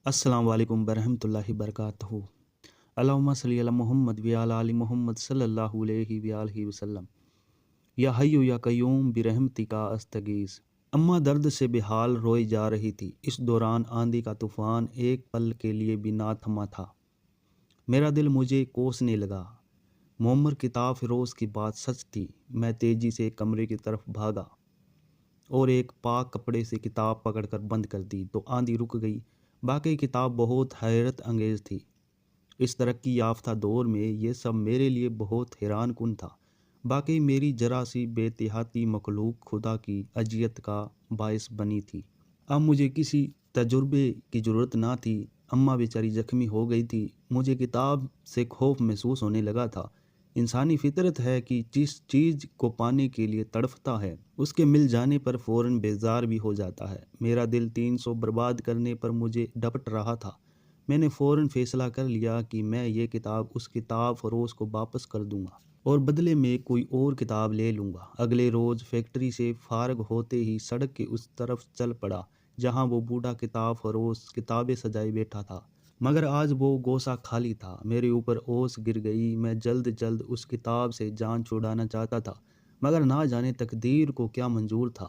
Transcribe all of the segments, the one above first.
अस्सलाम वालेकुम बरहमतुल्लाहि बरकातहू। अल्लाहुम्मा सल्ली अला मुहम्मद व अला आलि मुहम्मद सल्लल्लाहु अलैहि व आलिहि वसल्लम। या हय्यु या कय्यूम बिरहमतिका अस्तगीस। अम्मा दर्द से बेहाल रोई जा रही थी। इस दौरान आंधी का तूफान एक पल के लिए भी ना थमा था। मेरा दिल मुझे कोसने लगा। मोहम्मद किताब फिरोज की बात सच थी। मैं तेजी से कमरे की तरफ भागा और एक पाक कपड़े से किताब पकड़कर बंद कर दी तो आंधी रुक गई। बाकी किताब बहुत हैरत अंगेज थी। इस तरक्की याफ्ता दौर में ये सब मेरे लिए बहुत हैरान कुन था। बाकी मेरी जरा सी बेतिहाती मखलूक खुदा की अजियत का बायस बनी थी। अब मुझे किसी तजुर्बे की ज़रूरत ना थी। अम्मा बेचारी जख्मी हो गई थी। मुझे किताब से खौफ महसूस होने लगा था। इंसानी फितरत है कि जिस चीज़ को पाने के लिए तड़फता है उसके मिल जाने पर फ़ौरन बेजार भी हो जाता है। मेरा दिल 300 बर्बाद करने पर मुझे डपट रहा था। मैंने फ़ौरन फ़ैसला कर लिया कि मैं ये किताब उस किताब फ़रोश को वापस कर दूंगा और बदले में कोई और किताब ले लूँगा। अगले रोज़ फैक्ट्री से फारग होते ही सड़क के उस तरफ चल पड़ा जहाँ वो बूढ़ा किताब फ़रोश किताबें सजाए बैठा था। मगर आज वो गोसा खाली था। मेरे ऊपर ओस गिर गई। मैं जल्द जल्द उस किताब से जान छुड़ाना चाहता था, मगर ना जाने तकदीर को क्या मंजूर था।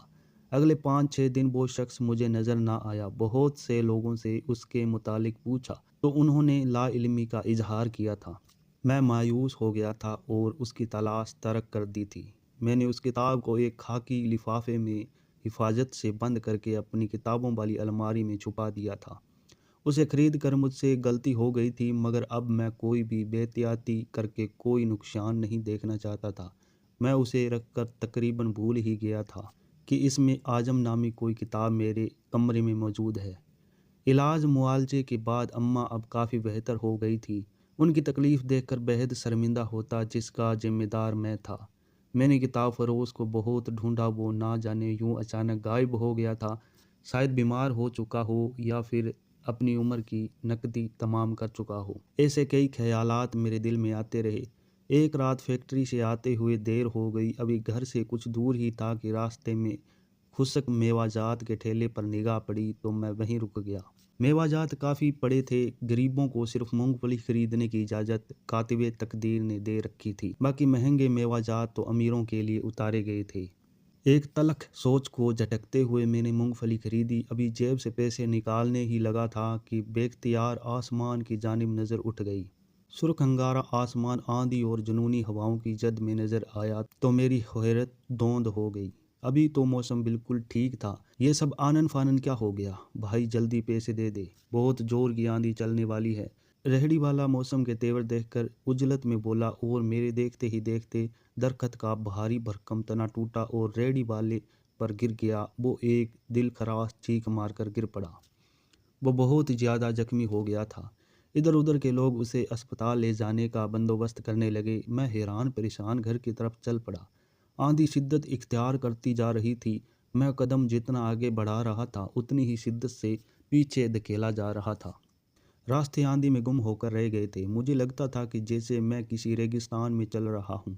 अगले 5-6 दिन वो शख्स मुझे नज़र ना आया। बहुत से लोगों से उसके मुतालिक पूछा तो उन्होंने लाइल्मी का इजहार किया था। मैं मायूस हो गया था और उसकी तलाश तर्क कर दी थी। मैंने उस किताब को एक खाकी लिफाफे में हिफाजत से बंद करके अपनी किताबों वाली अलमारी में छुपा दिया था। उसे खरीद कर मुझसे गलती हो गई थी, मगर अब मैं कोई भी बेहतियाती करके कोई नुकसान नहीं देखना चाहता था। मैं उसे रखकर तकरीबन भूल ही गया था कि इसमें आजम नामी कोई किताब मेरे कमरे में मौजूद है। इलाज मुआलजे के बाद अम्मा अब काफ़ी बेहतर हो गई थी। उनकी तकलीफ़ देखकर बेहद शर्मिंदा होता जिसका जिम्मेदार मैं था। मैंने किताब फ़रोश को बहुत ढूंढा, वो ना जाने यूं अचानक गायब हो गया था। शायद बीमार हो चुका हो या फिर अपनी उम्र की नकदी तमाम कर चुका हो। ऐसे कई ख्यालात मेरे दिल में आते रहे। एक रात फैक्ट्री से आते हुए देर हो गई। अभी घर से कुछ दूर ही था कि रास्ते में खुशक मेवाजात के ठेले पर निगाह पड़ी तो मैं वहीं रुक गया। मेवाजात काफ़ी पड़े थे। गरीबों को सिर्फ मूंगफली खरीदने की इजाज़त कातिबे तकदीर ने दे रखी थी। बाकी महंगे मेवाजात तो अमीरों के लिए उतारे गए थे। एक तलख सोच को झटकते हुए मैंने मूंगफली खरीदी। अभी जेब से पैसे निकालने ही लगा था कि बेख्तियार आसमान की जानिब नज़र उठ गई। सुर्ख अंगारा आसमान आंधी और जुनूनी हवाओं की जद में नज़र आया तो मेरी हैरत दौंध हो गई। अभी तो मौसम बिल्कुल ठीक था। ये सब आनन फानन क्या हो गया? भाई जल्दी पैसे दे दे, बहुत जोर की आंधी चलने वाली है। रेहड़ी वाला मौसम के तेवर देखकर उजलत में बोला और मेरे देखते ही देखते दरख्त का भारी भरकम तना टूटा और रेहड़ी वाले पर गिर गया। वो एक दिल खराश चीख मारकर गिर पड़ा। वो बहुत ज़्यादा जख्मी हो गया था। इधर उधर के लोग उसे अस्पताल ले जाने का बंदोबस्त करने लगे। मैं हैरान परेशान घर की तरफ चल पड़ा। आंधी शिद्दत इख्तियार करती जा रही थी। मैं कदम जितना आगे बढ़ा रहा था उतनी ही शिद्दत से पीछे धकेला जा रहा था। रास्ते आंधी में गुम होकर रह गए थे। मुझे लगता था कि जैसे मैं किसी रेगिस्तान में चल रहा हूँ।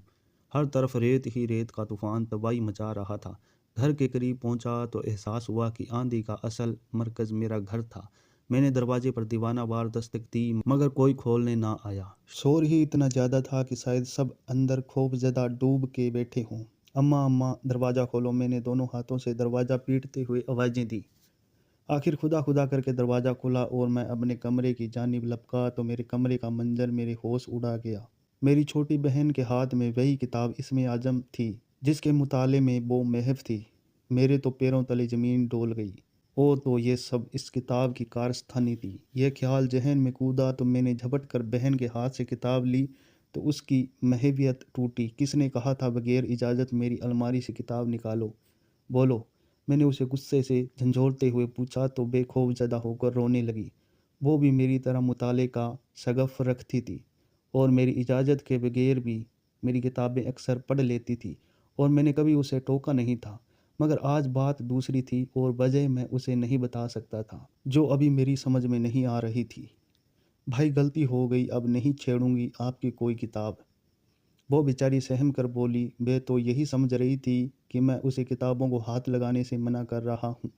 हर तरफ रेत ही रेत का तूफान तबाही मचा रहा था। घर के करीब पहुंचा तो एहसास हुआ कि आंधी का असल मरकज़ मेरा घर था। मैंने दरवाजे पर दीवाना वार दस्तक दी, मगर कोई खोलने ना आया। शोर ही इतना ज़्यादा था कि शायद सब अंदर खौफजदा डूब के बैठे हों। अम्मा अम्मा दरवाज़ा खोलो। मैंने दोनों हाथों से दरवाज़ा पीटते हुए आवाज़ें दी। आखिर खुदा खुदा करके दरवाज़ा खुला और मैं अपने कमरे की जानिब लपका तो मेरे कमरे का मंजर मेरे होश उड़ा गया। मेरी छोटी बहन के हाथ में वही किताब इसमें आजम थी जिसके मुताले में वो महफ थी। मेरे तो पैरों तले ज़मीन डोल गई। ओ तो ये सब इस किताब की कारस्तानी थी। यह ख्याल जहन में कूदा तो मैंने झपट कर बहन के हाथ से किताब ली तो उसकी महवियत टूटी। किसने कहा था बगैर इजाज़त मेरी अलमारी से किताब निकालो? बोलो, मैंने उसे गुस्से से झंझोड़ते हुए पूछा तो बेखौफ ज़दा होकर रोने लगी। वो भी मेरी तरह मुताले का शगफ रखती थी और मेरी इजाज़त के बगैर भी मेरी किताबें अक्सर पढ़ लेती थी और मैंने कभी उसे टोका नहीं था। मगर आज बात दूसरी थी और वजह मैं उसे नहीं बता सकता था, जो अभी मेरी समझ में नहीं आ रही थी। भाई गलती हो गई, अब नहीं छेड़ूंगी आपकी कोई किताब। वो बेचारी सहम कर बोली। वे तो यही समझ रही थी कि मैं उसे किताबों को हाथ लगाने से मना कर रहा हूँ।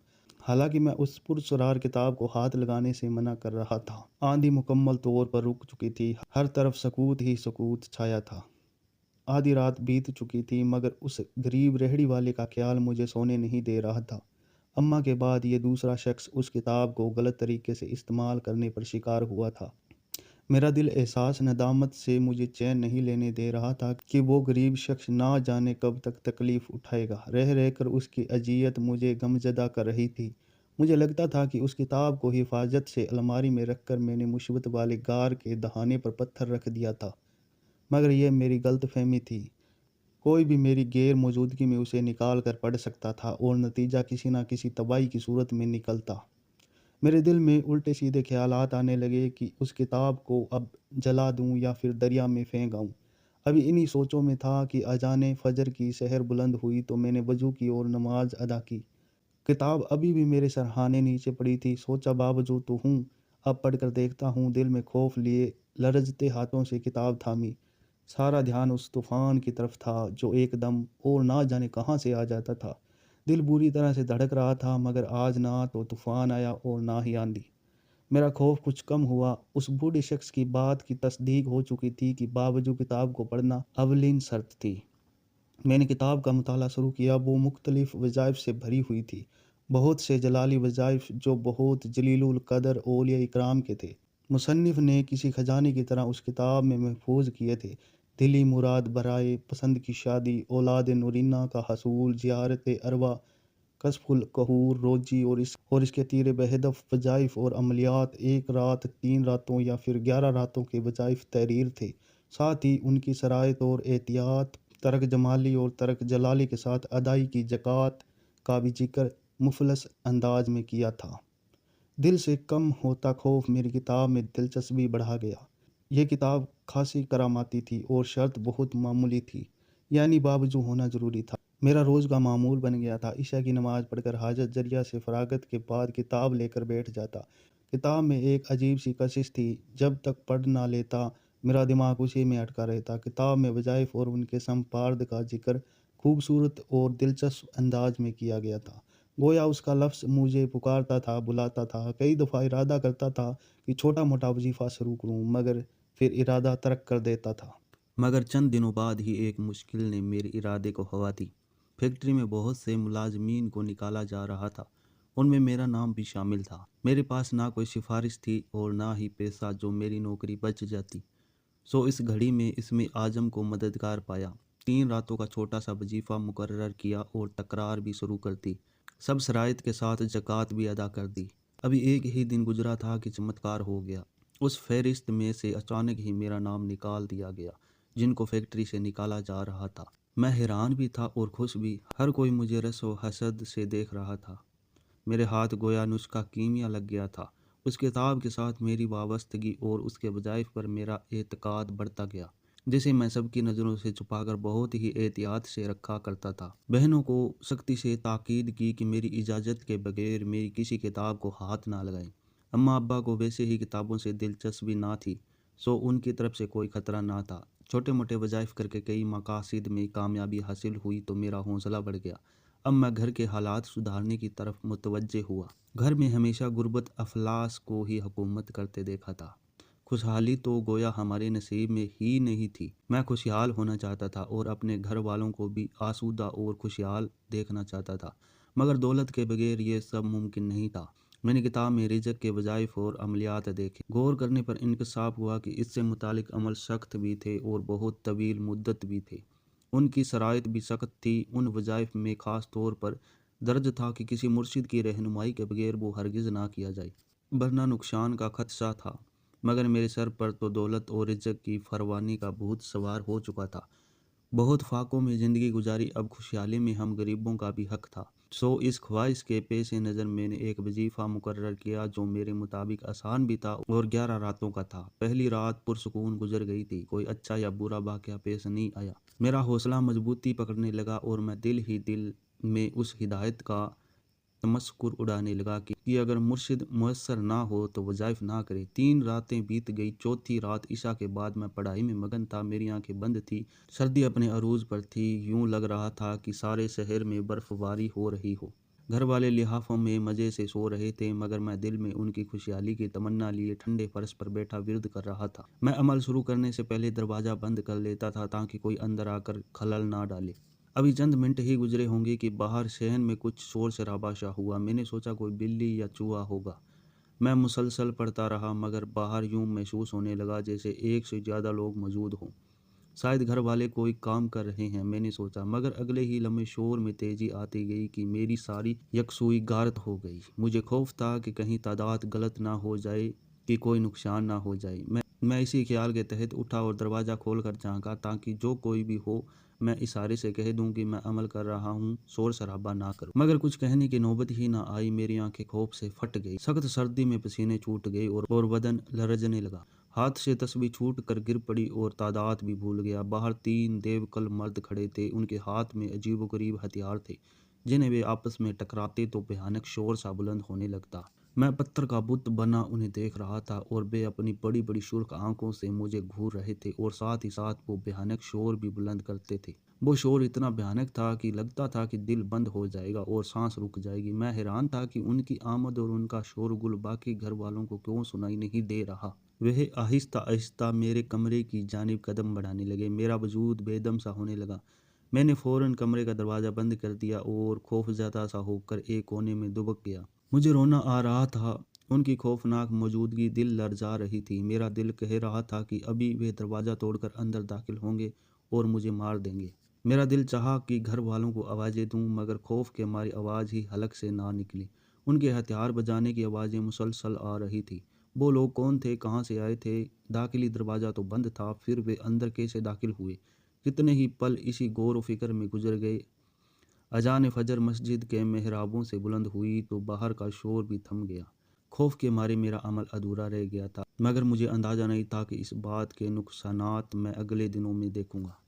हालांकि मैं उस पुरस्कार किताब को हाथ लगाने से मना कर रहा था। आंधी मुकम्मल तौर पर रुक चुकी थी, हर तरफ सकूत ही सकूत छाया था। आधी रात बीत चुकी थी, मगर उस गरीब रेहड़ी वाले का ख्याल मुझे सोने नहीं दे रहा था। अम्मा के बाद ये दूसरा शख्स उस किताब को गलत तरीके से इस्तेमाल करने पर शिकार हुआ था। मेरा दिल एहसास नदामत से मुझे चैन नहीं लेने दे रहा था कि वो गरीब शख्स ना जाने कब तक तकलीफ़ उठाएगा। रह रहकर उसकी अजियत मुझे गमज़दा कर रही थी। मुझे लगता था कि उस किताब को हिफाजत से अलमारी में रखकर मैंने मुसीबत वाले गार के दहाने पर पत्थर रख दिया था, मगर यह मेरी गलतफहमी थी। कोई भी मेरी गैर मौजूदगी में उसे निकाल कर पढ़ सकता था और नतीजा किसी न किसी तबाही की सूरत में निकलता। मेरे दिल में उल्टे सीधे ख्यालात आने लगे कि उस किताब को अब जला दूं या फिर दरिया में फेंक आऊं। अभी इन्हीं सोचों में था कि अजाने फजर की सहर बुलंद हुई तो मैंने वजू की और नमाज अदा की। किताब अभी भी मेरे सरहाने नीचे पड़ी थी। सोचा बावजूद तो हूँ, अब पढ़कर देखता हूँ। दिल में खौफ लिए लरजते हाथों से किताब थामी। सारा ध्यान उस तूफान की तरफ था जो एकदम और ना जाने कहाँ से आ जाता था। दिल बुरी तरह से धड़क रहा था, मगर आज ना तो तूफान आया और ना ही आंधी। मेरा खौफ कुछ कम हुआ। उस बूढ़े शख्स की बात की तस्दीक हो चुकी थी कि बावजूद किताब को पढ़ना अवलिन शर्त थी। मैंने किताब का मुताला शुरू किया। वो मुख्तलिफ वज़ाइफ से भरी हुई थी, बहुत से जलाली वज़ाइफ जो बहुत जलीलुल कदर औलिया इकराम के थे। मुसन्निफ़ ने किसी खजाने की तरह उस किताब में महफूज किए थे। दिली मुराद बराए पसंद की शादी, औलाद नूरीना का हसूल, ज़ियारत अरवा, कशफुल कहूर, रोजी और इसके तीर बहदफ वज़ाइफ और अमलियात। एक रात, 3 रातों या फिर 11 रातों के वज़ाइफ तहरीर थे। साथ ही उनकी शराइत और एहतियात, तर्क जमाली और तर्क जलाली के साथ अदाई की ज़कात का भी जिक्र मुफलस अंदाज में किया था। दिल से कम होता खौफ मेरी किताब में दिलचस्पी बढ़ा गया। यह किताब खासी करामाती थी और शर्त बहुत मामूली थी, यानी बावजू होना ज़रूरी था। मेरा रोज़ का मामूल बन गया था। इशा की नमाज़ पढ़कर हाजत जरिया से फरागत के बाद किताब लेकर बैठ जाता। किताब में एक अजीब सी कशिश थी। जब तक पढ़ ना लेता मेरा दिमाग उसी में अटका रहता। किताब में वज़ाइफ और उनके संपार्द का जिक्र खूबसूरत और दिलचस्प अंदाज में किया गया था। गोया उसका लफ्ज़ मुझे पुकारता था, बुलाता था। कई दफ़ा इरादा करता था कि छोटा मोटा वजीफ़ा शुरू करूँ, मगर फिर इरादा तर्क कर देता था। मगर चंद दिनों बाद ही एक मुश्किल ने मेरे इरादे को हवा दी। फैक्ट्री में बहुत से मुलाजमीन को निकाला जा रहा था, उनमें मेरा नाम भी शामिल था। मेरे पास ना कोई सिफारिश थी और ना ही पैसा जो मेरी नौकरी बच जाती। सो इस घड़ी में इसमें आजम को मददगार पाया। 3 रातों का छोटा सा वजीफ़ा मुकर्रर किया और तकरार भी शुरू कर दी। सब शराइत के साथ ज़कात भी अदा कर दी। अभी एक ही दिन गुजरा था कि चमत्कार हो गया। उस फहरिस्त में से अचानक ही मेरा नाम निकाल दिया गया, जिनको फैक्ट्री से निकाला जा रहा था। मैं हैरान भी था और खुश भी। हर कोई मुझे रस व हसद से देख रहा था। मेरे हाथ गोया नुस्खा कीमिया लग गया था। उस किताब के साथ मेरी वाबस्तगी और उसके वज़ाइफ पर मेरा एतकाद बढ़ता गया, जिसे मैं सबकी नज़रों से छुपाकर बहुत ही एहतियात से रखा करता था। बहनों को सख्ती से ताकीद की कि मेरी इजाज़त के बगैर मेरी किसी किताब को हाथ ना लगाएं। अम्मा अब्बा को वैसे ही किताबों से दिलचस्पी ना थी, सो उनकी तरफ से कोई ख़तरा ना था। छोटे मोटे वज़ाइफ करके कई मकासिद में कामयाबी हासिल हुई तो मेरा हौसला बढ़ गया। अब मैं घर के हालात सुधारने की तरफ मुतवज्जे हुआ। घर में हमेशा गुर्बत अफलास को ही हुकूमत करते देखा था। खुशहाली तो गोया हमारे नसीब में ही नहीं थी। मैं खुशहाल होना चाहता था और अपने घर वालों को भी आसूदा और खुशहाल देखना चाहता था, मगर दौलत के बगैर ये सब मुमकिन नहीं था। मैंने किताब में रिज़्क़ के वज़ाइफ और अमलियात देखे। गौर करने पर इंकशाफ हुआ कि इससे मुतालिक अमल सख्त भी थे और बहुत तवील मुद्दत भी थे। उनकी शराइत भी सख्त थी। उन वज़ाइफ में ख़ास तौर पर दर्ज था कि किसी मुर्शिद की रहनुमाई के बगैर वो हरगिज़ ना किया जाए, वरना नुकसान का खदशा था। मगर मेरे सर पर तो दौलत और इज्जत की फरवानी का भूत सवार हो चुका था। बहुत फाकों में ज़िंदगी गुजारी, अब खुशहाली में हम गरीबों का भी हक था। सो इस ख्वाहिश के पेश नज़र मैंने एक वजीफ़ा मुकर्रर किया जो मेरे मुताबिक आसान भी था और 11 रातों का था। पहली रात पुरसुकून गुजर गई थी। कोई अच्छा या बुरा वाक़या पेश नहीं आया। मेरा हौसला मजबूती पकड़ने लगा और मैं दिल ही दिल में उस हिदायत का तमस्कुर उड़ाने लगा कि अगर मुर्शिद मुयस्सर ना हो तो वज़ाइफ ना करे। 3 रातें बीत गई। चौथी रात इशा के बाद मैं पढ़ाई में मगन था। मेरी आंखें बंद थी। सर्दी अपने अरूज पर थी। यूं लग रहा था कि सारे शहर में बर्फबारी हो रही हो। घर वाले लिहाफों में मज़े से सो रहे थे, मगर मैं दिल में उनकी खुशहाली की तमन्ना लिए ठंडे फर्श पर बैठा विर्द कर रहा था। मैं अमल शुरू करने से पहले दरवाज़ा बंद कर लेता था ताकि कोई अंदर आकर खलल ना डाले। अभी चंद मिनट ही गुजरे होंगे कि बाहर शहर में कुछ शोर शराबा सा हुआ। मैंने सोचा कोई बिल्ली या चूहा होगा। मैं मुसलसल पढ़ता रहा, मगर बाहर यूं महसूस होने लगा जैसे एक से ज़्यादा लोग मौजूद हों। शायद घर वाले कोई काम कर रहे हैं, मैंने सोचा, मगर अगले ही लम्हे शोर में तेजी आती गई कि मेरी सारी यकसुई गारत हो गई। मुझे खौफ था कि कहीं तादाद गलत ना हो जाए, कि कोई नुकसान ना हो जाए। मैं इसी ख्याल के तहत उठा और दरवाज़ा खोल कर झाँका ताकि जो कोई भी हो मैं इशारे से कह दूं कि मैं अमल कर रहा हूं, शोर शराबा ना करूं। मगर कुछ कहने की नौबत ही ना आई। मेरी आंखें खौफ से फट गई, सख्त सर्दी में पसीने छूट गए और बदन लरजने लगा। हाथ से तस्बीह छूट कर गिर पड़ी और तादाद भी भूल गया। बाहर 3 देवकल मर्द खड़े थे। उनके हाथ में अजीबोगरीब हथियार थे, जिन्हें वे आपस में टकराते तो भयानक शोर सा बुलंद होने लगता। मैं पत्थर का बुत बना उन्हें देख रहा था और वे अपनी बड़ी बड़ी सुर्ख आंखों से मुझे घूर रहे थे और साथ ही साथ वो भयानक शोर भी बुलंद करते थे। वो शोर इतना भयानक था कि लगता था कि दिल बंद हो जाएगा और सांस रुक जाएगी। मैं हैरान था कि उनकी आमद और उनका शोरगुल बाकी घर वालों को क्यों सुनाई नहीं दे रहा। वह आहिस्ता आहिस्ता मेरे कमरे की जानिब कदम बढ़ाने लगे। मेरा वजूद बेदम सा होने लगा। मैंने फौरन कमरे का दरवाज़ा बंद कर दिया और खौफज़दा सा होकर एक कोने में दुबक गया। मुझे रोना आ रहा था। उनकी खौफनाक मौजूदगी दिल लरजा रही थी। मेरा दिल कह रहा था कि अभी वे दरवाज़ा तोड़कर अंदर दाखिल होंगे और मुझे मार देंगे। मेरा दिल चाहा कि घर वालों को आवाज़ें दूं, मगर खौफ के मारी आवाज़ ही हलक से ना निकली। उनके हथियार बजाने की आवाज़ें मुसलसल आ रही थी। वो लोग कौन थे, कहाँ से आए थे? दाखिली दरवाज़ा तो बंद था, फिर वे अंदर कैसे दाखिल हुए? कितने ही पल इसी गौर व फिक्र में गुजर गए। अजान फजर मस्जिद के मेहराबों से बुलंद हुई तो बाहर का शोर भी थम गया। खौफ के मारे मेरा अमल अधूरा रह गया था, मगर मुझे अंदाज़ा नहीं था कि इस बात के नुकसानात मैं अगले दिनों में देखूंगा।